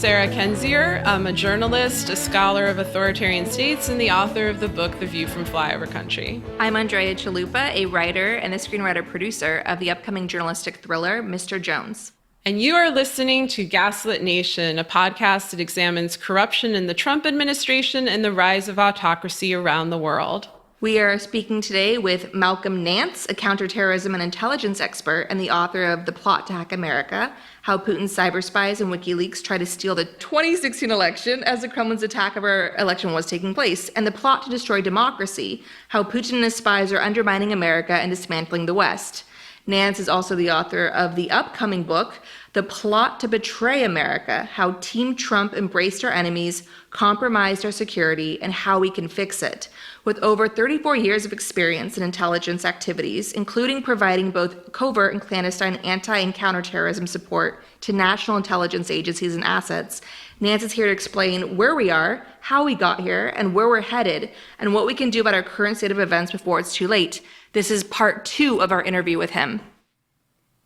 Sarah Kendzior. I'm a journalist, a scholar of authoritarian states, and the author of the book, The View from Flyover Country. I'm Andrea Chalupa, a writer and the screenwriter-producer of the upcoming journalistic thriller, Mr. Jones. And you are listening to Gaslit Nation, a podcast that examines corruption in the Trump administration and the rise of autocracy around the world. We are speaking today with Malcolm Nance, a counter-terrorism and intelligence expert and the author of The Plot to Hack America, How Putin's Cyberspies and WikiLeaks Tried to Steal the 2016 election as the Kremlin's attack of our election was taking place, and The Plot to Destroy Democracy, How Putin and his spies are undermining America and dismantling the West. Nance is also the author of the upcoming book, The Plot to Betray America, How Team Trump Embraced Our Enemies, Compromised Our Security, and How We Can Fix It. With over 34 years of experience in intelligence activities, including providing both covert and clandestine anti- and counterterrorism support to national intelligence agencies and assets, Nance is here to explain where we are, how we got here, and where we're headed, and what we can do about our current state of events before it's too late. This is part 2 of our interview with him.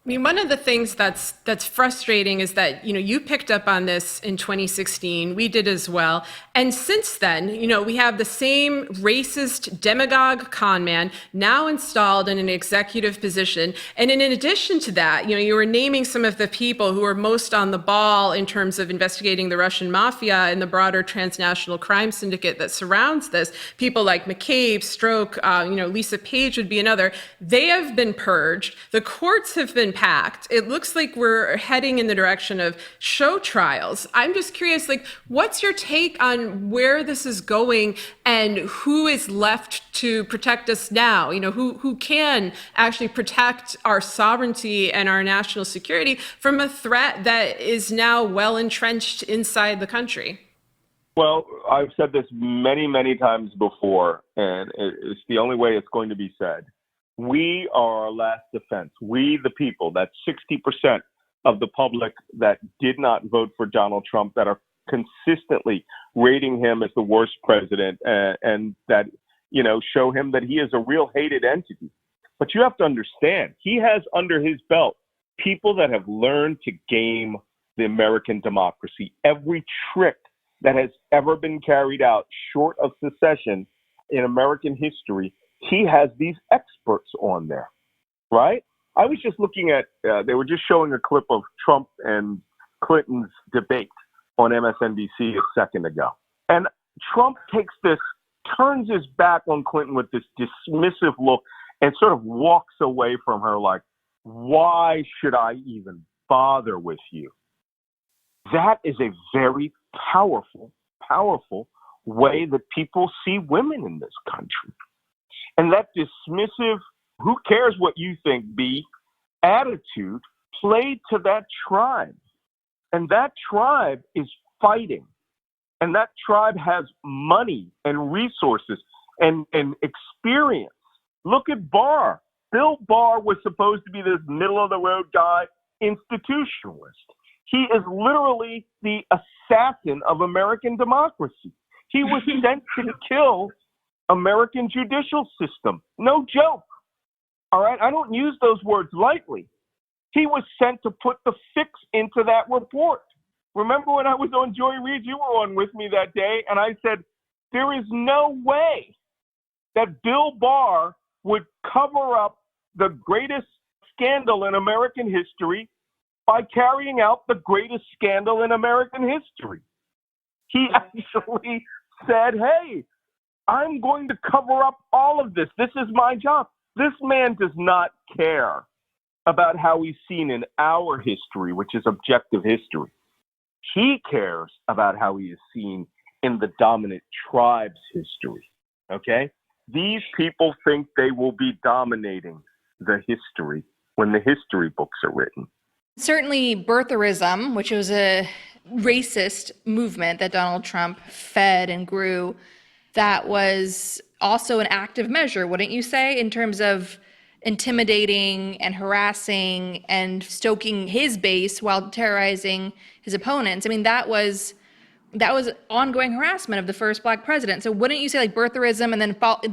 I mean, one of the things that's frustrating is that, you picked up on this in 2016. We did as well. And since then, we have the same racist demagogue con man now installed in an executive position. And in addition to that, you were naming some of the people who are most on the ball in terms of investigating the Russian mafia and the broader transnational crime syndicate that surrounds this. People like McCabe, Stroke, Lisa Page would be another. They have been purged. The courts have been packed. It looks like we're heading in the direction of show trials. I'm just curious, what's your take on where this is going and who is left to protect us now? Who can actually protect our sovereignty and our national security from a threat that is now well entrenched inside the country? Well, I've said this many, many times before, and it's the only way it's going to be said. We are our last defense. We, the people, that's 60% of the public that did not vote for Donald Trump, that are consistently rating him as the worst president, and that, show him that he is a real hated entity. But you have to understand, he has under his belt people that have learned to game the American democracy. Every trick that has ever been carried out short of secession in American history, he has these experts on there, right? I was just looking at, they were just showing a clip of Trump and Clinton's debate on MSNBC a second ago. And Trump turns his back on Clinton with this dismissive look and sort of walks away from her like, why should I even bother with you? That is a very powerful way that people see women in this country. And that dismissive, who cares what you think, B, attitude played to that tribe. And that tribe is fighting. And that tribe has money and resources and experience. Look at Barr. Bill Barr was supposed to be this middle-of-the-road guy, institutionalist. He is literally the assassin of American democracy. He was sent to kill American judicial system. No joke. All right? I don't use those words lightly. He was sent to put the fix into that report. Remember when I was on Joy Reid, you were on with me that day, and I said, there is no way that Bill Barr would cover up the greatest scandal in American history by carrying out the greatest scandal in American history. He actually said, hey, I'm going to cover up all of this. This is my job. This man does not care about how he's seen in our history, which is objective history. He cares about how he is seen in the dominant tribe's history. Okay? These people think they will be dominating the history when the history books are written. Certainly birtherism, which was a racist movement that Donald Trump fed and grew, that was also an active measure, wouldn't you say, in terms of intimidating and harassing and stoking his base while terrorizing his opponents? I mean, that was ongoing harassment of the first black president. So wouldn't you say birtherism and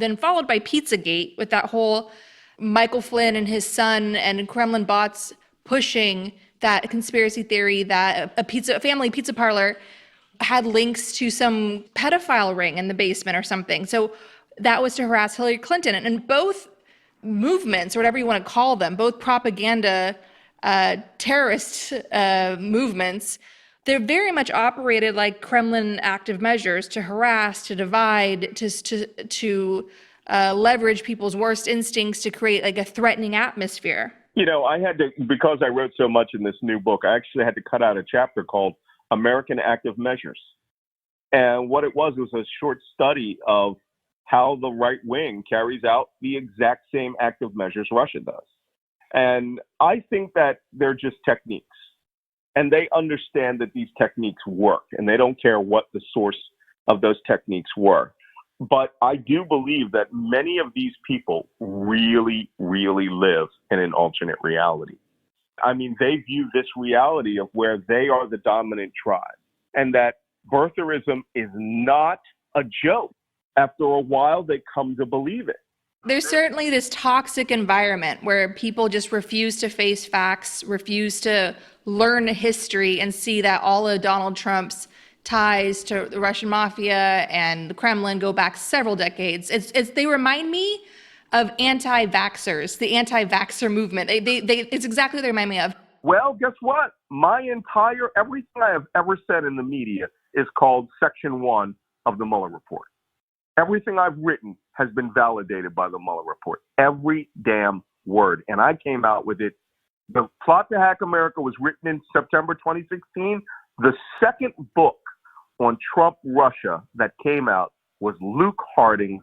then followed by Pizzagate with that whole Michael Flynn and his son and Kremlin bots pushing that conspiracy theory that a family pizza parlor had links to some pedophile ring in the basement or something. So that was to harass Hillary Clinton. And both movements, or whatever you want to call them, both propaganda terrorist movements, they're very much operated like Kremlin active measures to harass, to divide, to leverage people's worst instincts to create like a threatening atmosphere. I had to, because I wrote so much in this new book, I actually had to cut out a chapter called American Active Measures. And what it was a short study of how the right wing carries out the exact same active measures Russia does. And I think that they're just techniques. And they understand that these techniques work, and they don't care what the source of those techniques were. But I do believe that many of these people really, really live in an alternate reality. I mean, they view this reality of where they are the dominant tribe, and that birtherism is not a joke. After a while, they come to believe it. There's certainly this toxic environment where people just refuse to face facts, refuse to learn history, and see that all of Donald Trump's ties to the Russian mafia and the Kremlin go back several decades. They remind me of anti-vaxxers, the anti-vaxxer movement. It's exactly what they remind me of. Well, guess what? Everything I have ever said in the media is called Section 1 of the Mueller report. Everything I've written has been validated by the Mueller report. Every damn word. And I came out with it. The Plot to Hack America was written in September 2016. The second book on Trump Russia that came out was Luke Harding's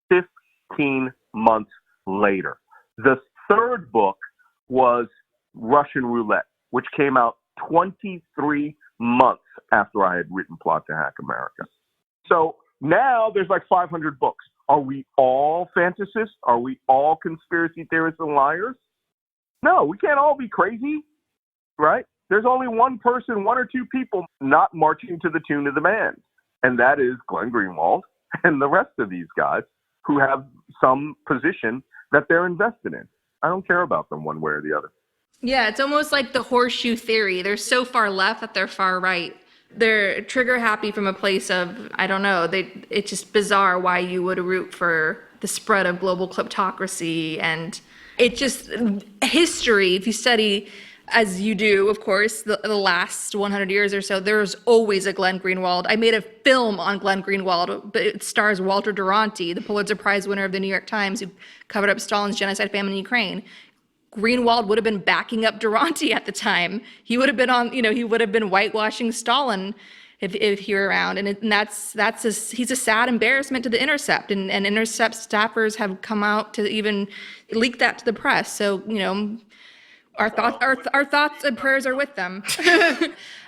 15 months later. The third book was Russian Roulette, which came out 23 months after I had written Plot to Hack America. So now there's like 500 books. Are we all fantasists? Are we all conspiracy theorists and liars? No, we can't all be crazy, right? There's only one person, one or two people not marching to the tune of the band, and that is Glenn Greenwald and the rest of these guys who have some position that they're invested in. I don't care about them one way or the other. Yeah, it's almost like the horseshoe theory. They're so far left that they're far right. They're trigger happy from a place of, I don't know, it's just bizarre why you would root for the spread of global kleptocracy. And it's just history. If you study, as you do, of course, the last 100 years or so, there's always a Glenn Greenwald. I made a film on Glenn Greenwald, but it stars Walter Duranty, the Pulitzer Prize winner of the New York Times, who covered up Stalin's genocide famine in Ukraine. Greenwald would have been backing up Duranty at the time. He would have been he would have been whitewashing Stalin if he were around. And he's a sad embarrassment to The Intercept. And Intercept staffers have come out to even leak that to the press. So, our thoughts and prayers are with them.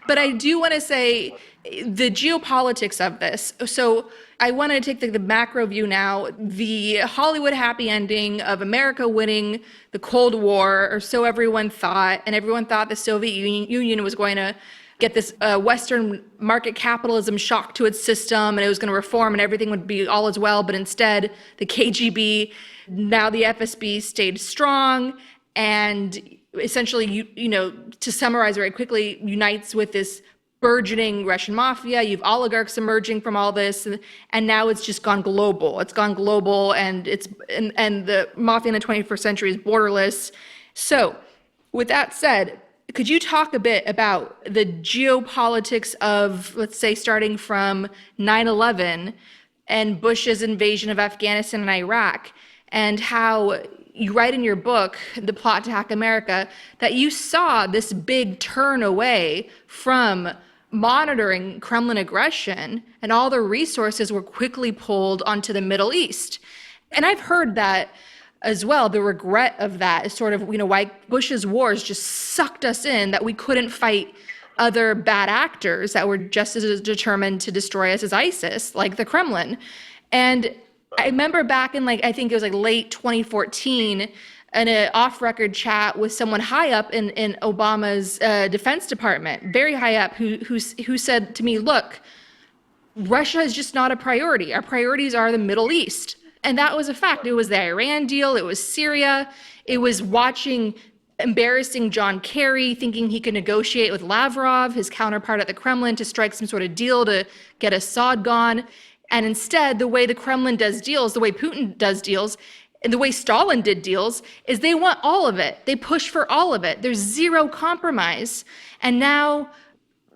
But I do want to say the geopolitics of this. So I want to take the macro view now. The Hollywood happy ending of America winning the Cold War, or so everyone thought, and everyone thought the Soviet Union was going to get this Western market capitalism shock to its system, and it was going to reform and everything would be all as well. But instead, the KGB, now the FSB, stayed strong, and essentially, to summarize very quickly, unites with this burgeoning Russian mafia. You have oligarchs emerging from all this, and now it's just gone global. It's gone global, and the mafia in the 21st century is borderless. So, with that said, could you talk a bit about the geopolitics of, let's say, starting from 9/11 and Bush's invasion of Afghanistan and Iraq, and how you write in your book, The Plot to Hack America, that you saw this big turn away from monitoring Kremlin aggression, and all the resources were quickly pulled onto the Middle East. And I've heard that as well. The regret of that is sort of, why Bush's wars just sucked us in, that we couldn't fight other bad actors that were just as determined to destroy us as ISIS, like the Kremlin. And I remember back in I think it was late 2014, in an off-record chat with someone high up in Obama's Defense Department, very high up, who said to me, look, Russia is just not a priority. Our priorities are the Middle East. And that was a fact. It was the Iran deal. It was Syria. It was watching embarrassing John Kerry, thinking he could negotiate with Lavrov, his counterpart at the Kremlin, to strike some sort of deal to get Assad gone. And instead, the way the Kremlin does deals, the way Putin does deals, and the way Stalin did deals, is they want all of it. They push for all of it. There's zero compromise. And now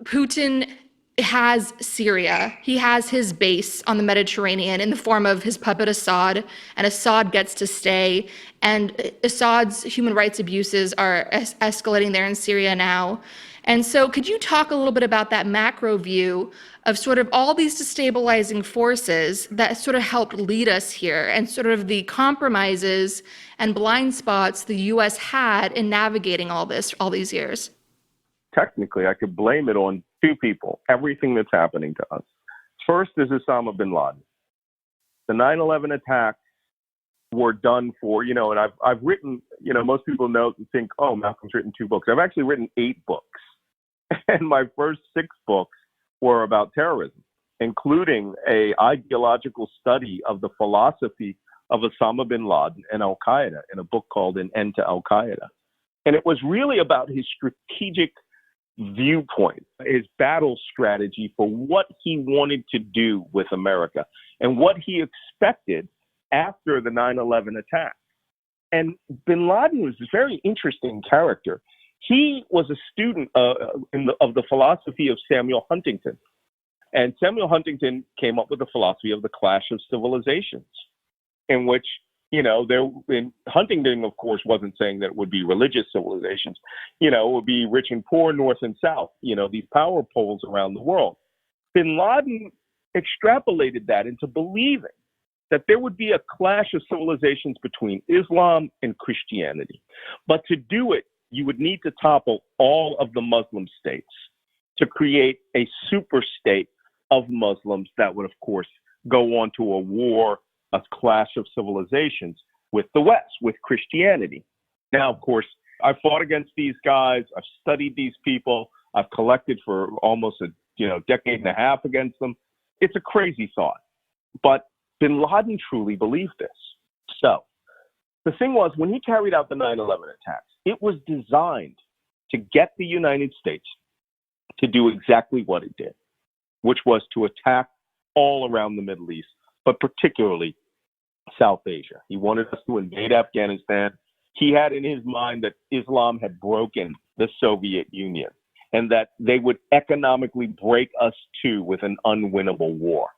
Putin has Syria. He has his base on the Mediterranean in the form of his puppet Assad, and Assad gets to stay. And Assad's human rights abuses are escalating there in Syria now. And so could you talk a little bit about that macro view of sort of all these destabilizing forces that sort of helped lead us here, and sort of the compromises and blind spots the US had in navigating all this all these years? Technically, I could blame it on two people, everything that's happening to us. First is Osama bin Laden. The 9/11 attacks were done for, and I've written, most people know and think, oh, Malcolm's written 2 books. I've actually written 8 books. And my first 6 books were about terrorism, including a ideological study of the philosophy of Osama bin Laden and Al-Qaeda in a book called An End to Al-Qaeda. And it was really about his strategic viewpoint, his battle strategy for what he wanted to do with America and what he expected after the 9/11 attack. And bin Laden was a very interesting character. He was a student of the philosophy of Samuel Huntington. And Samuel Huntington came up with the philosophy of the clash of civilizations, in which, Huntington, of course, wasn't saying that it would be religious civilizations. It would be rich and poor, north and south, these power poles around the world. Bin Laden extrapolated that into believing that there would be a clash of civilizations between Islam and Christianity. But to do it, you would need to topple all of the Muslim states to create a super state of Muslims that would, of course, go on to a war, a clash of civilizations with the West, with Christianity. Now, of course, I fought against these guys. I've studied these people. I've collected for almost a decade and a half against them. It's a crazy thought. But bin Laden truly believed this. So the thing was, when he carried out the 9/11 attacks, it was designed to get the United States to do exactly what it did, which was to attack all around the Middle East, but particularly South Asia. He wanted us to invade Afghanistan. He had in his mind that Islam had broken the Soviet Union and that they would economically break us too with an unwinnable war.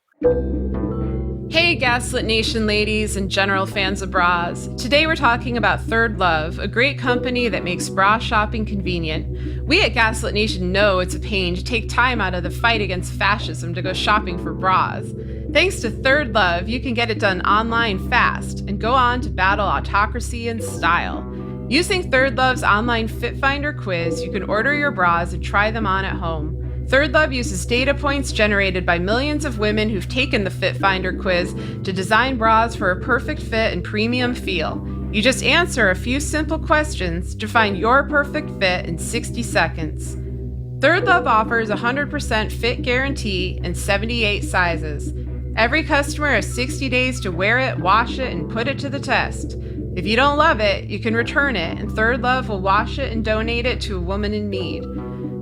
Hey, Gaslit Nation ladies and general fans of bras. Today we're talking about Third Love, a great company that makes bra shopping convenient. We at Gaslit Nation know it's a pain to take time out of the fight against fascism to go shopping for bras. Thanks to Third Love, you can get it done online fast and go on to battle autocracy in style. Using Third Love's online Fit Finder quiz, you can order your bras and try them on at home. Third Love uses data points generated by millions of women who've taken the Fit Finder quiz to design bras for a perfect fit and premium feel. You just answer a few simple questions to find your perfect fit in 60 seconds. Third Love offers a 100% fit guarantee in 78 sizes. Every customer has 60 days to wear it, wash it, and put it to the test. If you don't love it, you can return it, and Third Love will wash it and donate it to a woman in need.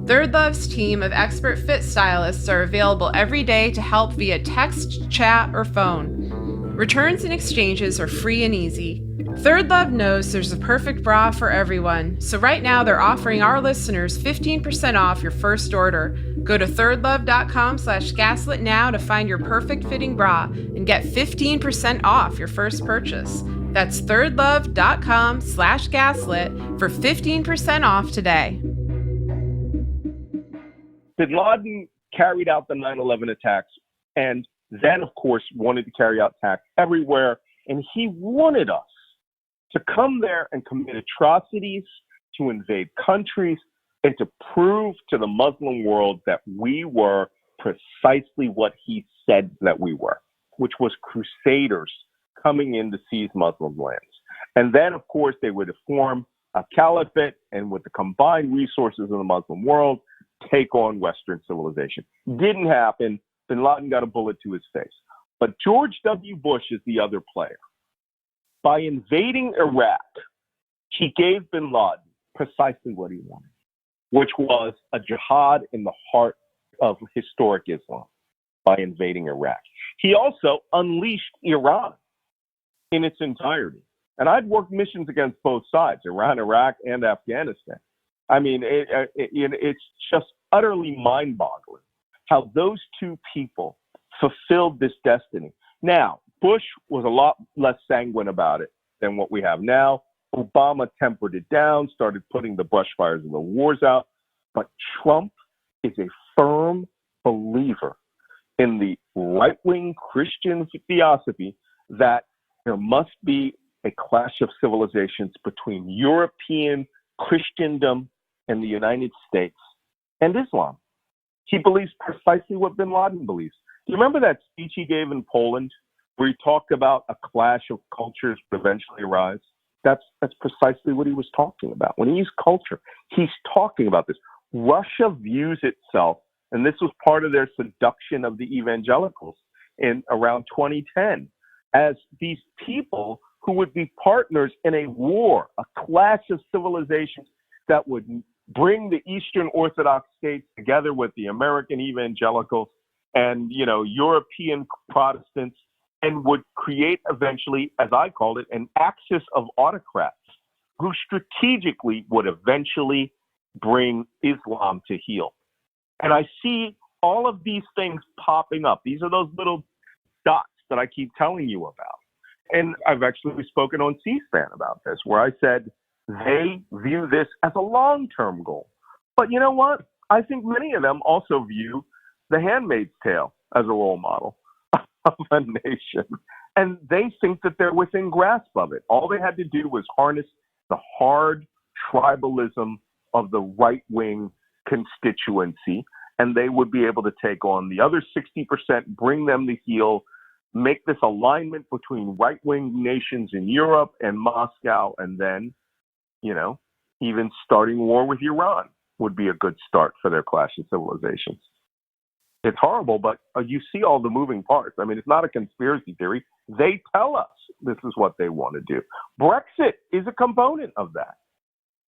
Third Love's team of expert fit stylists are available every day to help via text, chat, or phone. Returns and exchanges are free and easy. Third Love knows there's a perfect bra for everyone, so right now they're offering our listeners 15% off your first order. Go to thirdlove.com/gaslit now to find your perfect fitting bra and get 15% off your first purchase. That's thirdlove.com/gaslit for 15% off today. Bin Laden carried out the 9/11 attacks and then, of course, wanted to carry out attacks everywhere. And he wanted us to come there and commit atrocities, to invade countries, and to prove to the Muslim world that we were precisely what he said that we were, which was crusaders coming in to seize Muslim lands. And then, of course, they would form a caliphate and with the combined resources of the Muslim world, take on Western civilization. Didn't happen. Bin Laden got a bullet to his face. But George W. Bush is the other player. By invading Iraq, he gave bin Laden precisely what he wanted, which was a jihad in the heart of historic Islam by invading Iraq. He also unleashed Iran in its entirety. And I'd worked missions against both sides, Iran, Iraq, and Afghanistan. I mean, it's just utterly mind-boggling how those two people fulfilled this destiny. Now, Bush was a lot less sanguine about it than what we have now. Obama tempered it down, started putting the brush fires of the wars out. But Trump is a firm believer in the right-wing Christian theosophy that there must be a clash of civilizations between European Christendom and the United States and Islam. He believes precisely what bin Laden believes. Do you remember that speech he gave in Poland where he talked about a clash of cultures would eventually arise? That's precisely what he was talking about. When he used culture, he's talking about this. Russia views itself, and this was part of their seduction of the evangelicals in around 2010, as these people who would be partners in a war, a clash of civilizations that would bring the Eastern Orthodox states together with the American evangelicals and, European Protestants, and would create eventually, as I called it, an axis of autocrats who strategically would eventually bring Islam to heel. And I see all of these things popping up. These are those little dots that I keep telling you about. And I've actually spoken on C-SPAN about this, where I said they view this as a long-term goal. But you know what? I think many of them also view The Handmaid's Tale as a role model of a nation. And they think that they're within grasp of it. All they had to do was harness the hard tribalism of the right-wing constituency, and they would be able to take on the other 60%, bring them to heel, make this alignment between right-wing nations in Europe and Moscow, and then, even starting war with Iran would be a good start for their clash of civilizations. It's horrible, but you see all the moving parts. I mean, it's not a conspiracy theory. They tell us this is what they want to do. Brexit is a component of that.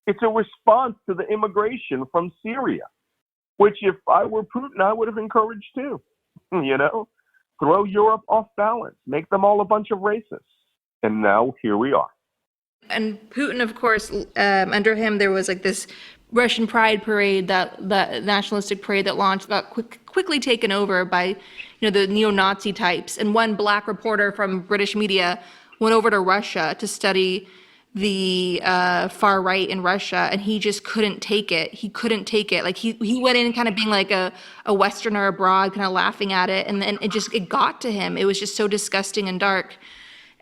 It's a response to the immigration from Syria, which if I were Putin, I would have encouraged too. Throw Europe off balance, make them all a bunch of racists. And now here we are. And Putin, of course, under him, there was like this Russian pride parade, the nationalistic parade that launched, got quickly taken over by, the neo-Nazi types. And one black reporter from British media went over to Russia to study the far right in Russia, and he just couldn't take it. He couldn't take it. Like he went in kind of being like a Westerner abroad, kind of laughing at it, and then it got to him. It was just so disgusting and dark.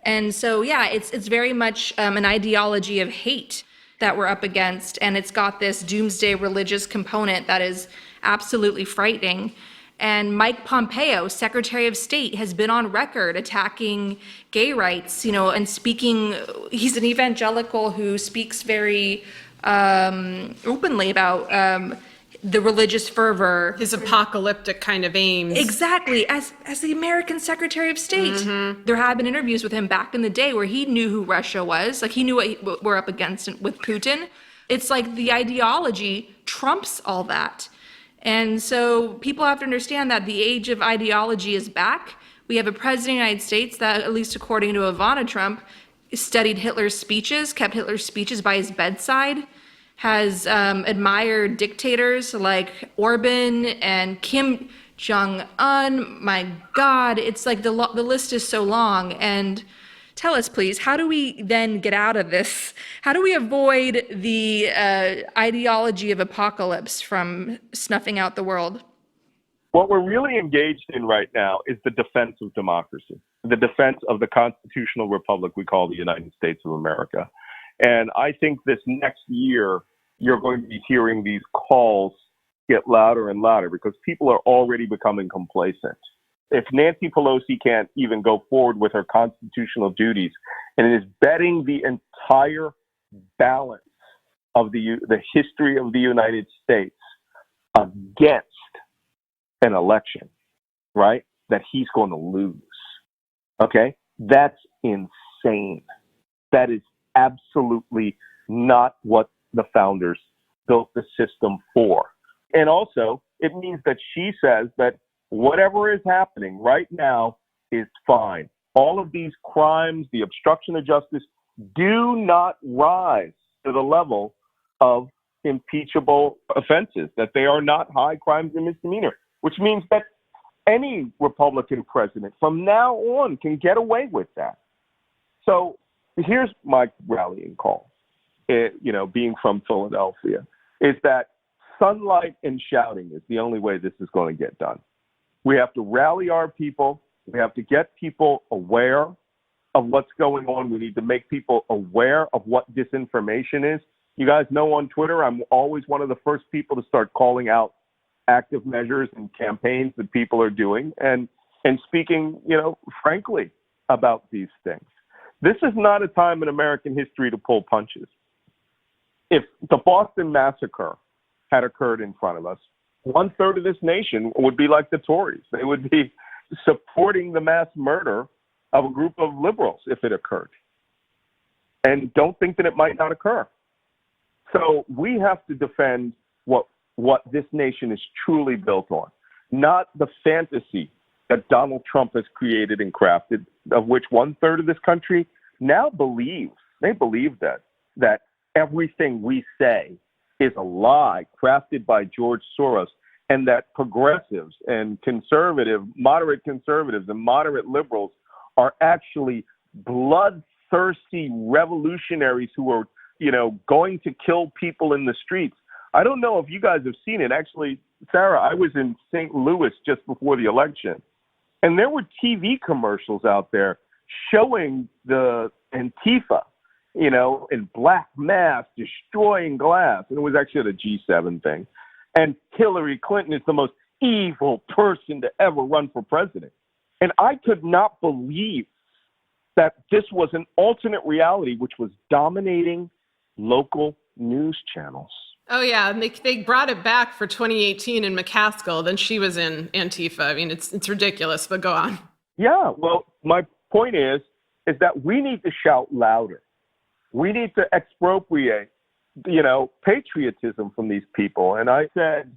And so, yeah, it's very much an ideology of hate that we're up against, and it's got this doomsday religious component that is absolutely frightening. And Mike Pompeo, Secretary of State, has been on record attacking gay rights, and speaking. He's an evangelical who speaks very openly about the religious fervor. His apocalyptic kind of aims. Exactly. As the American Secretary of State. Mm-hmm. There have been interviews with him back in the day where he knew who Russia was. Like he knew what we're up against with Putin. It's like the ideology trumps all that. And so people have to understand that the age of ideology is back. We have a president of the United States that, at least according to Ivana Trump, studied Hitler's speeches, kept Hitler's speeches by his bedside, has admired dictators like Orban and Kim Jong-un. My God, it's like the list is so long. And tell us, please, how do we then get out of this? How do we avoid the ideology of apocalypse from snuffing out the world? What we're really engaged in right now is the defense of democracy, the defense of the constitutional republic we call the United States of America. And I think this next year, you're going to be hearing these calls get louder and louder because people are already becoming complacent. If Nancy Pelosi can't even go forward with her constitutional duties and is betting the entire balance of the history of the United States against an election, right, that he's going to lose, okay? That's insane. That is absolutely not what the founders built the system for. And also, it means that she says that whatever is happening right now is fine. All of these crimes, the obstruction of justice, do not rise to the level of impeachable offenses, that they are not high crimes and misdemeanor, which means that any Republican president from now on can get away with that. So here's my rallying call, being from Philadelphia, is that sunlight and shouting is the only way this is going to get done. We have to rally our people. We have to get people aware of what's going on. We need to make people aware of what disinformation is. You guys know on Twitter, I'm always one of the first people to start calling out active measures and campaigns that people are doing and speaking, frankly about these things. This is not a time in American history to pull punches. If the Boston Massacre had occurred in front of us, 1/3 of this nation would be like the Tories. They would be supporting the mass murder of a group of liberals if it occurred, and don't think that it might not occur. So we have to defend what this nation is truly built on, not the fantasy that Donald Trump has created and crafted, of which 1/3 of this country now believes. They believe that everything we say is a lie crafted by George Soros, and that progressives and moderate conservatives and moderate liberals are actually bloodthirsty revolutionaries who are, going to kill people in the streets. I don't know if you guys have seen it. Actually, Sarah, I was in St. Louis just before the election, and there were TV commercials out there showing the Antifa, in black mass destroying glass. And it was actually at a G7 thing. And Hillary Clinton is the most evil person to ever run for president. And I could not believe that this was an alternate reality, which was dominating local news channels. Oh, yeah. And they brought it back for 2018 in McCaskill. Then she was in Antifa. I mean, it's ridiculous, but go on. Yeah. Well, my point is that we need to shout louder. We need to expropriate, patriotism from these people. And I said,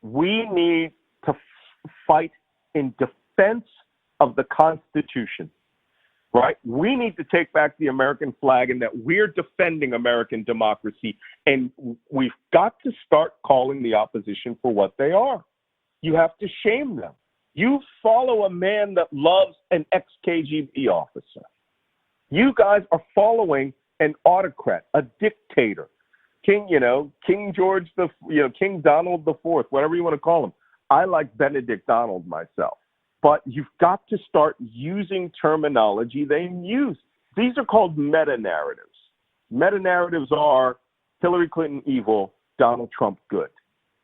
we need to fight in defense of the Constitution, right? We need to take back the American flag, and that we're defending American democracy. And we've got to start calling the opposition for what they are. You have to shame them. You follow a man that loves an ex-KGB officer. You guys are following an autocrat, a dictator, King George King Donald IV, whatever you want to call him. I like Benedict Donald myself. But you've got to start using terminology they use. These are called meta-narratives. Meta-narratives are Hillary Clinton evil, Donald Trump good.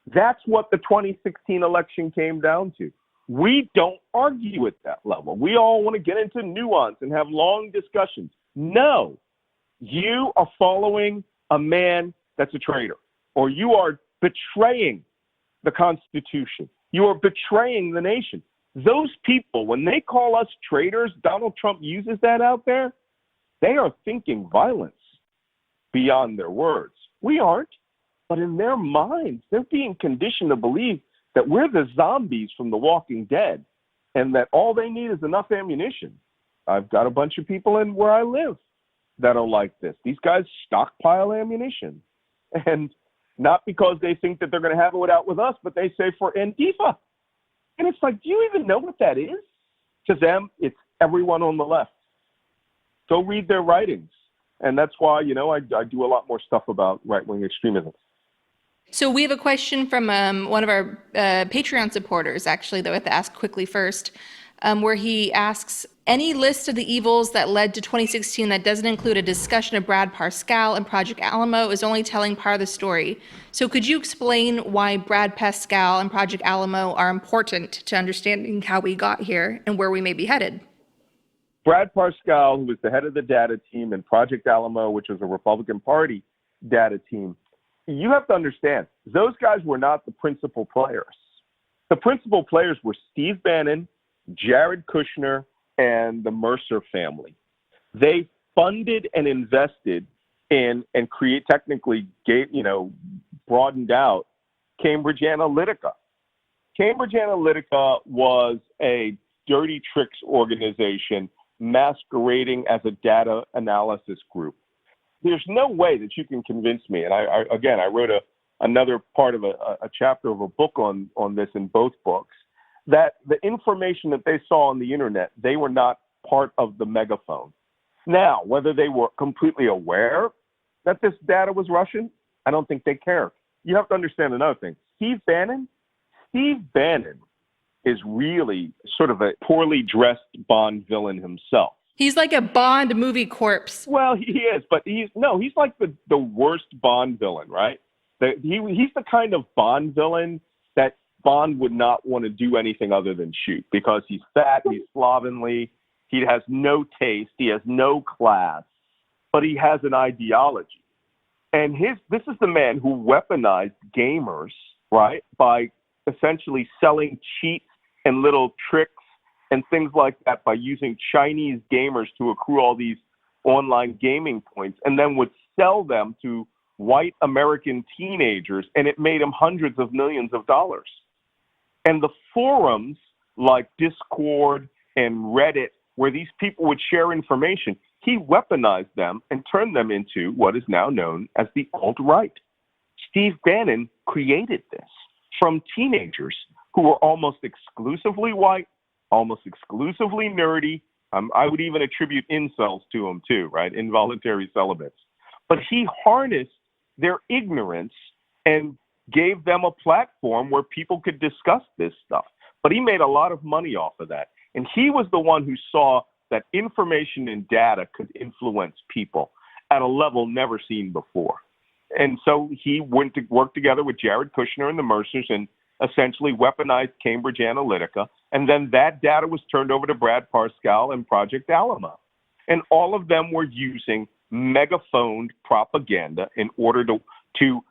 That's what the 2016 election came down to. We don't argue at that level. We all want to get into nuance and have long discussions. No, you are following a man that's a traitor, or you are betraying the Constitution. You are betraying the nation. Those people, when they call us traitors, Donald Trump uses that out there, they are thinking violence beyond their words. We aren't, but in their minds, they're being conditioned to believe that we're the zombies from The Walking Dead and that all they need is enough ammunition. I've got a bunch of people in where I live that are like this. These guys stockpile ammunition, and not because they think that they're going to have it out with us, but they say for Antifa. And it's like, do you even know what that is? To them, it's everyone on the left. Go read their writings. And that's why, I do a lot more stuff about right-wing extremism. So we have a question from one of our Patreon supporters, actually, that we have to ask quickly first, where he asks, any list of the evils that led to 2016 that doesn't include a discussion of Brad Parscale and Project Alamo is only telling part of the story. So could you explain why Brad Parscale and Project Alamo are important to understanding how we got here and where we may be headed? Brad Parscale, who was the head of the data team, and Project Alamo, which was a Republican Party data team, you have to understand, those guys were not the principal players. The principal players were Steve Bannon, Jared Kushner, and the Mercer family. They funded and invested and broadened out Cambridge Analytica. Cambridge Analytica was a dirty tricks organization masquerading as a data analysis group. There's no way that you can convince me, and I wrote another part of a chapter of a book on this in both books, that the information that they saw on the internet, they were not part of the megaphone. Now, whether they were completely aware that this data was Russian, I don't think they cared. You have to understand another thing. Steve Bannon is really sort of a poorly dressed Bond villain himself. He's like a Bond movie corpse. Well, he is, but he's like the worst Bond villain, right? He's the kind of Bond villain that Bond would not want to do anything other than shoot, because he's fat, he's slovenly, he has no taste, he has no class, but he has an ideology. And this is the man who weaponized gamers, right, by essentially selling cheats and little tricks and things like that, by using Chinese gamers to accrue all these online gaming points, and then would sell them to white American teenagers, and it made him hundreds of millions of dollars. And the forums like Discord and Reddit, where these people would share information, he weaponized them and turned them into what is now known as the alt-right. Steve Bannon created this from teenagers who were almost exclusively white, almost exclusively nerdy. I would even attribute incels to him too, right? Involuntary celibates. But he harnessed their ignorance and gave them a platform where people could discuss this stuff. But he made a lot of money off of that. And he was the one who saw that information and data could influence people at a level never seen before. And so he went to work together with Jared Kushner and the Mercers and essentially weaponized Cambridge Analytica. And then that data was turned over to Brad Parscale and Project Alamo. And all of them were using megaphoned propaganda in order to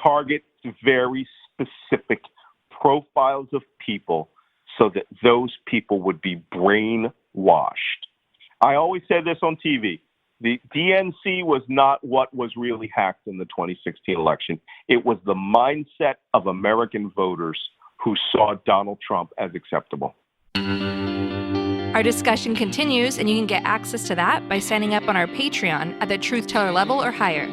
target very specific profiles of people so that those people would be brainwashed. I always say this on TV. The DNC was not what was really hacked in the 2016 election. It was the mindset of American voters who saw Donald Trump as acceptable. Our discussion continues, and you can get access to that by signing up on our Patreon at the Truth Teller level or higher.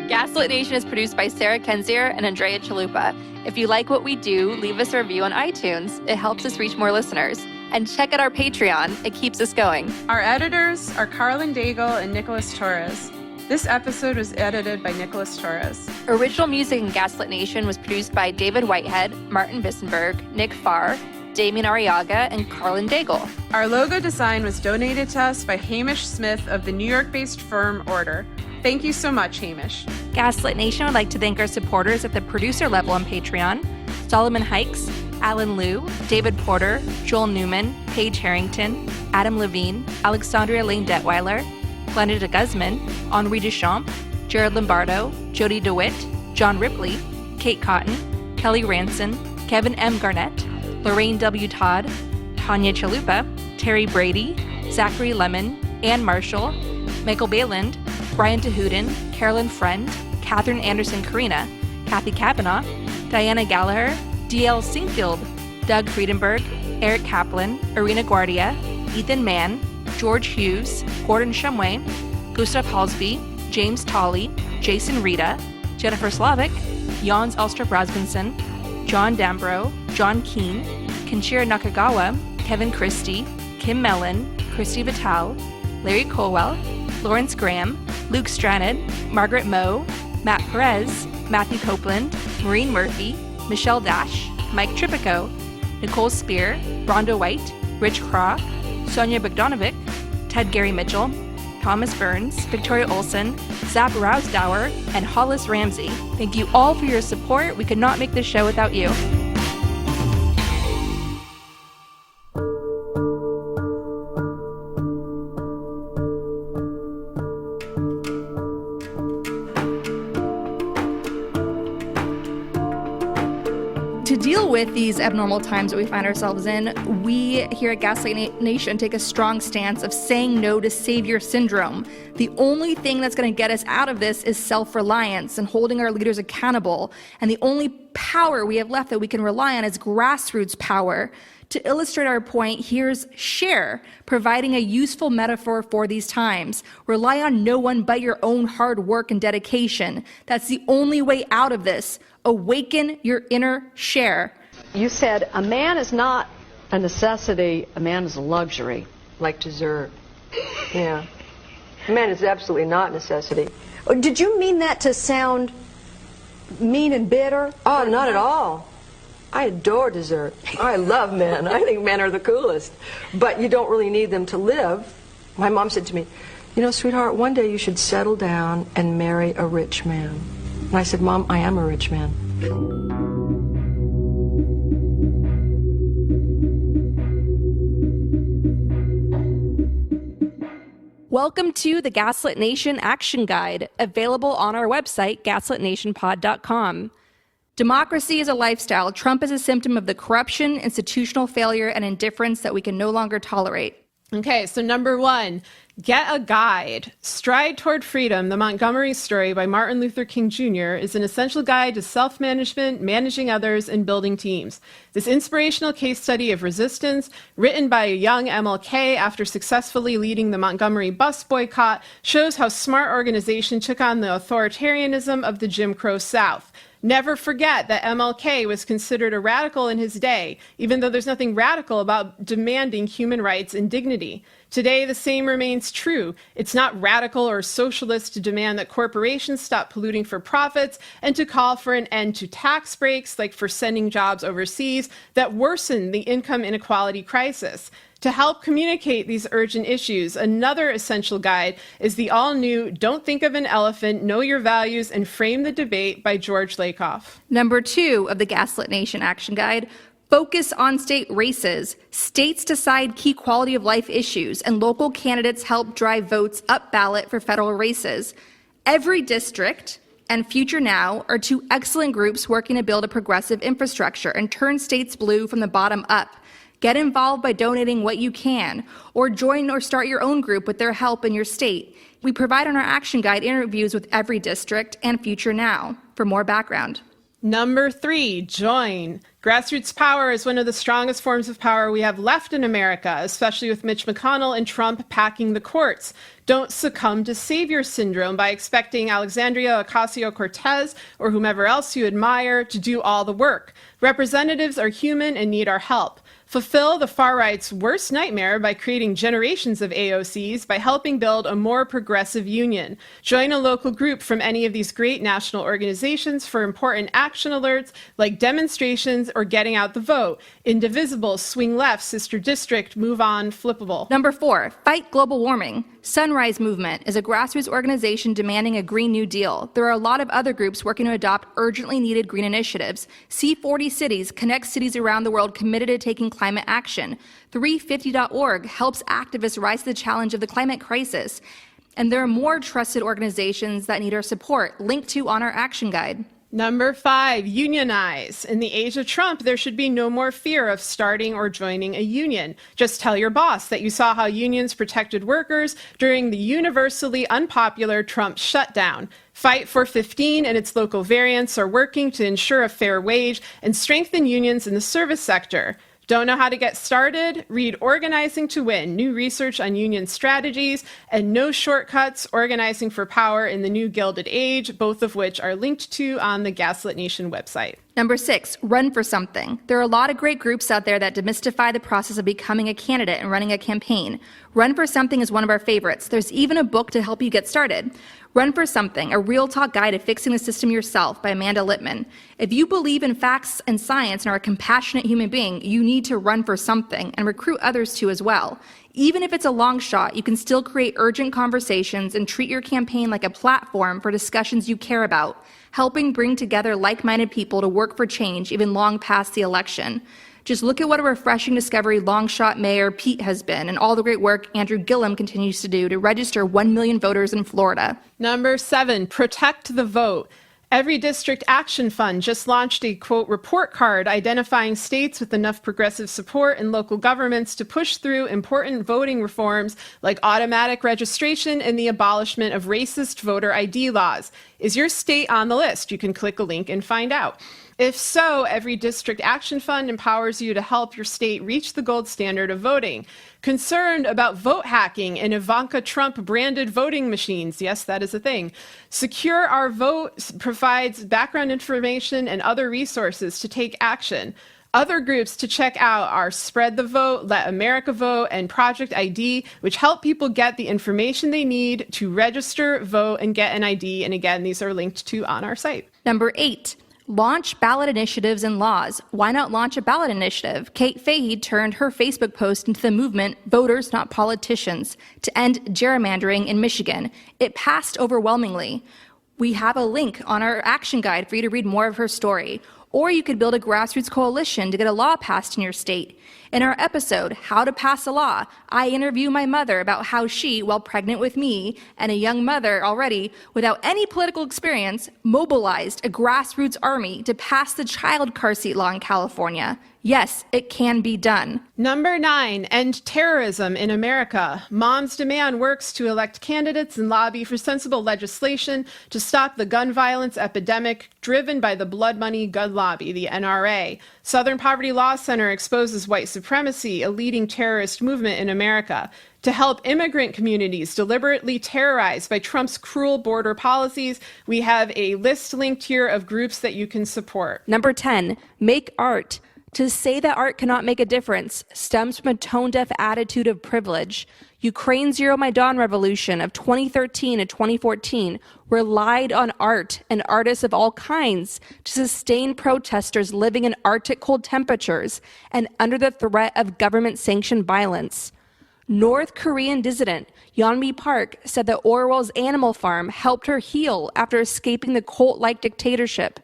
Gaslit Nation is produced by Sarah Kenzier and Andrea Chalupa. If you like what we do, leave us a review on iTunes. It helps us reach more listeners. And check out our Patreon. It keeps us going. Our editors are Carlin Daigle and Nicholas Torres. This episode was edited by Nicholas Torres. Original music in Gaslit Nation was produced by David Whitehead, Martin Vissenberg, Nick Farr, Damien Arriaga, and Carlin Daigle. Our logo design was donated to us by Hamish Smith of the New York-based firm Order. Thank you so much, Hamish. Gaslit Nation would like to thank our supporters at the producer level on Patreon: Solomon Hikes, Alan Liu, David Porter, Joel Newman, Paige Harrington, Adam Levine, Alexandria Lane Detweiler, Glenda de Guzman, Henri Duchamp, Jared Lombardo, Jody DeWitt, John Ripley, Kate Cotton, Kelly Ranson, Kevin M. Garnett, Lorraine W. Todd, Tanya Chalupa, Terry Brady, Zachary Lemon, Ann Marshall, Michael Bayland, Brian Tahudin, Carolyn Friend, Catherine Anderson Carina, Kathy Kavanaugh, Diana Gallagher, D.L. Singfield, Doug Friedenberg, Eric Kaplan, Irina Guardia, Ethan Mann, George Hughes, Gordon Shumway, Gustav Halsby, James Tolley, Jason Rita, Jennifer Slavic, Jans Alstrup Rasmussen, John Dambro, John Keene, Kenshiro Nakagawa, Kevin Christie, Kim Mellon, Christy Vital, Larry Colwell, Lawrence Graham, Luke Stranded, Margaret Moe, Matt Perez, Matthew Copeland, Maureen Murphy, Michelle Dash, Mike Tripico, Nicole Spear, Rhonda White, Rich Craw, Sonia Bogdanovic, Ted Gary Mitchell, Thomas Burns, Victoria Olson, Zap Rousdower, and Hollis Ramsey. Thank you all for your support. We could not make this show without you. to deal with these abnormal times that we find ourselves in, we here at Gaslight Nation take a strong stance of saying no to savior syndrome. The only thing that's going to get us out of this is self-reliance and holding our leaders accountable. And the only power we have left that we can rely on is grassroots power. To illustrate our point, here's Share, providing a useful metaphor for these times. Rely on no one but your own hard work and dedication. That's the only way out of this. Awaken your inner Share. You said a man is not a necessity, a man is a luxury. Like dessert. Yeah. A man is absolutely not a necessity. Did you mean that to sound mean and bitter? Oh, not at all. I adore dessert. I love men. I think men are the coolest. But you don't really need them to live. My mom said to me, you know, sweetheart, one day you should settle down and marry a rich man. And I said, Mom, I am a rich man. Welcome to the Gaslit Nation Action Guide, available on our website, gaslitnationpod.com. Democracy is a lifestyle. Trump is a symptom of the corruption, institutional failure, and indifference that we can no longer tolerate. Okay, so number 1, get a guide. Stride Toward Freedom, the Montgomery Story by Martin Luther King Jr. is an essential guide to self-management, managing others, and building teams. This inspirational case study of resistance, written by a young MLK after successfully leading the Montgomery bus boycott, shows how smart organization took on the authoritarianism of the Jim Crow South. Never forget that MLK was considered a radical in his day, even though there's nothing radical about demanding human rights and dignity. Today, the same remains true. It's not radical or socialist to demand that corporations stop polluting for profits and to call for an end to tax breaks, like for sending jobs overseas, that worsen the income inequality crisis. To help communicate these urgent issues, another essential guide is the all-new Don't Think of an Elephant, Know Your Values, and Frame the Debate by George Lakoff. Number 2 of the Gaslit Nation Action Guide, focus on state races. States decide key quality of life issues, and local candidates help drive votes up ballot for federal races. Every District and Future Now are 2 excellent groups working to build a progressive infrastructure and turn states blue from the bottom up. Get involved by donating what you can, or join or start your own group with their help in your state. We provide on our Action Guide interviews with every district and Future Now. For more background. Number 3, join. Grassroots power is one of the strongest forms of power we have left in America, especially with Mitch McConnell and Trump packing the courts. Don't succumb to savior syndrome by expecting Alexandria Ocasio-Cortez or whomever else you admire to do all the work. Representatives are human and need our help. Fulfill the far-right's worst nightmare by creating generations of AOCs by helping build a more progressive union. Join a local group from any of these great national organizations for important action alerts like demonstrations or getting out the vote. Indivisible, Swing Left, Sister District, Move On, Flippable. Number 4, fight global warming. Sunrise Movement is a grassroots organization demanding a Green New Deal. There are a lot of other groups working to adopt urgently needed green initiatives. C40 Cities connects cities around the world committed to taking climate action. 350.org helps activists rise to the challenge of the climate crisis. And there are more trusted organizations that need our support, linked to on our Action Guide. Number 5, unionize. In the age of Trump, there should be no more fear of starting or joining a union. Just tell your boss that you saw how unions protected workers during the universally unpopular Trump shutdown. Fight for 15 and its local variants are working to ensure a fair wage and strengthen unions in the service sector. Don't know how to get started? Read Organizing to Win, new research on union strategies, and No Shortcuts, Organizing for Power in the New Gilded Age, both of which are linked to on the Gaslit Nation website. Number 6, run for something. There are a lot of great groups out there that demystify the process of becoming a candidate and running a campaign. Run for Something is one of our favorites. There's even a book to help you get started. Run for Something, a real talk guide to fixing the system yourself by Amanda Littman. If you believe in facts and science and are a compassionate human being, you need to run for something and recruit others to as well. Even if it's a long shot, you can still create urgent conversations and treat your campaign like a platform for discussions you care about, helping bring together like-minded people to work for change even long past the election. Just look at what a refreshing discovery long-shot Mayor Pete has been and all the great work Andrew Gillum continues to do to register 1 million voters in Florida. Number 7, protect the vote. Every District Action Fund just launched a, quote, report card identifying states with enough progressive support in local governments to push through important voting reforms like automatic registration and the abolishment of racist voter ID laws. Is your state on the list? You can click a link and find out. If so, Every District Action Fund empowers you to help your state reach the gold standard of voting. Concerned about vote hacking and Ivanka Trump branded voting machines? Yes, that is a thing. Secure Our Vote provides background information and other resources to take action. Other groups to check out are Spread the Vote, Let America Vote, and Project ID, which help people get the information they need to register, vote, and get an ID. And again, these are linked to on our site. Number 8. Launch ballot initiatives and laws. Why not launch a ballot initiative? Kate Fahey turned her Facebook post into the movement Voters Not Politicians to end gerrymandering in Michigan. It passed overwhelmingly. We have a link on our action guide for you to read more of her story. Or you could build a grassroots coalition to get a law passed in your state. In our episode, How to Pass a Law, I interview my mother about how she, while pregnant with me and a young mother already, without any political experience, mobilized a grassroots army to pass the child car seat law in California. Yes, it can be done. Number 9, end terrorism in America. Moms Demand works to elect candidates and lobby for sensible legislation to stop the gun violence epidemic driven by the blood money gun lobby, the NRA. Southern Poverty Law Center exposes white supremacy, a leading terrorist movement in America. To help immigrant communities deliberately terrorized by Trump's cruel border policies, we have a list linked here of groups that you can support. Number 10, make art. To say that art cannot make a difference stems from a tone-deaf attitude of privilege. Ukraine's Euromaidan revolution of 2013 and 2014 relied on art and artists of all kinds to sustain protesters living in Arctic cold temperatures and under the threat of government-sanctioned violence. North Korean dissident Yeonmi Park said that Orwell's Animal Farm helped her heal after escaping the cult-like dictatorship.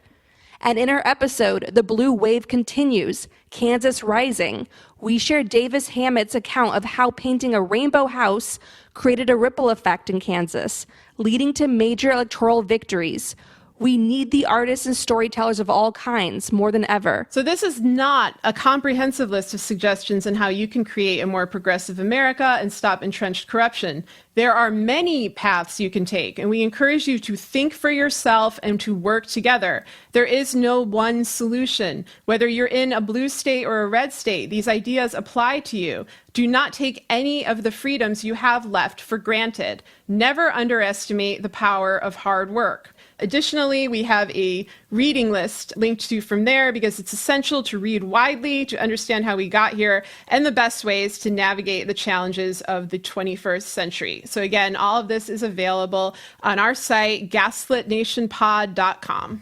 And in our episode, The Blue Wave Continues, Kansas Rising, we share Davis Hammett's account of how painting a rainbow house created a ripple effect in Kansas, leading to major electoral victories. We need the artists and storytellers of all kinds more than ever. So this is not a comprehensive list of suggestions on how you can create a more progressive America and stop entrenched corruption. There are many paths you can take, and we encourage you to think for yourself and to work together. There is no one solution. Whether you're in a blue state or a red state, these ideas apply to you. Do not take any of the freedoms you have left for granted. Never underestimate the power of hard work. Additionally, we have a reading list linked to from there because it's essential to read widely to understand how we got here and the best ways to navigate the challenges of the 21st century. So again, all of this is available on our site, gaslitnationpod.com.